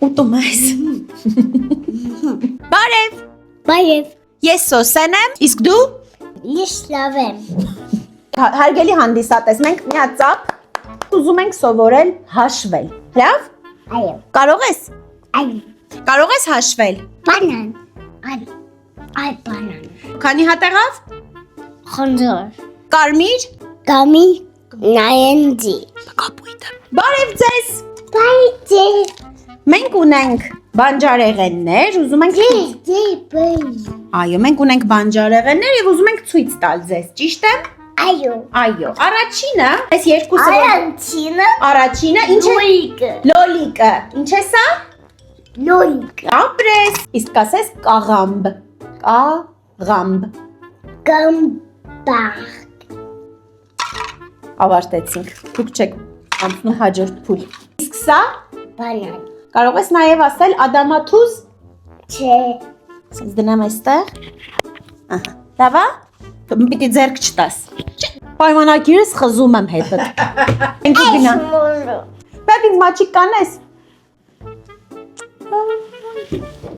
Ուտում ես։ Բարև։ Բարև։ Ես Սոսեն եմ, իսկ դու։ Ես լավ եմ։ Հարգելի հանդիսատես, մենք միացակ ուզում ենք սովորել հաշվել։ Լավ։ Այո։ Կարող ես։ Այո։ Կարող ես հաշվել։ Բանան։ Այ բանան։ Քանի հատ եղավ։ Խնձոր։ Կարմիր։ Գամի նայենձի։ Կապույտը։ Բարև ձեզ։ Բայ։ Մենք ունենք բանջարեղեններ, ուզում ենք Այո, մենք ունենք բանջարեղեններ եւ ուզում ենք ցույց տալ ձեզ, ճիշտ է։ Այո։ Այո, առաջինը, այս երկուսը Առաջինը ինչ է։ Լոլիկը։ Լոլիկը։ Ինչ է սա։ Լոլիկը։ Ապրես։ Իսկ կասես կաղամբ։ Կաղամբ։ Գամբախ։ Ավարտեցինք։ Դուք չեք անցնում հաջորդ փուլ։ Իսկ սա Բանան։ կարող ես նաև ասել ադամաթուզ։ Չէ։ Ասես դնեմ այստեղ։ Ահա։ Լավ է։ Պիտի ձեռք չտաս։ Պայմանագիրս խզում եմ հետդ։ Մենք գնա։ Բայց ինձ մաչիկ կանես։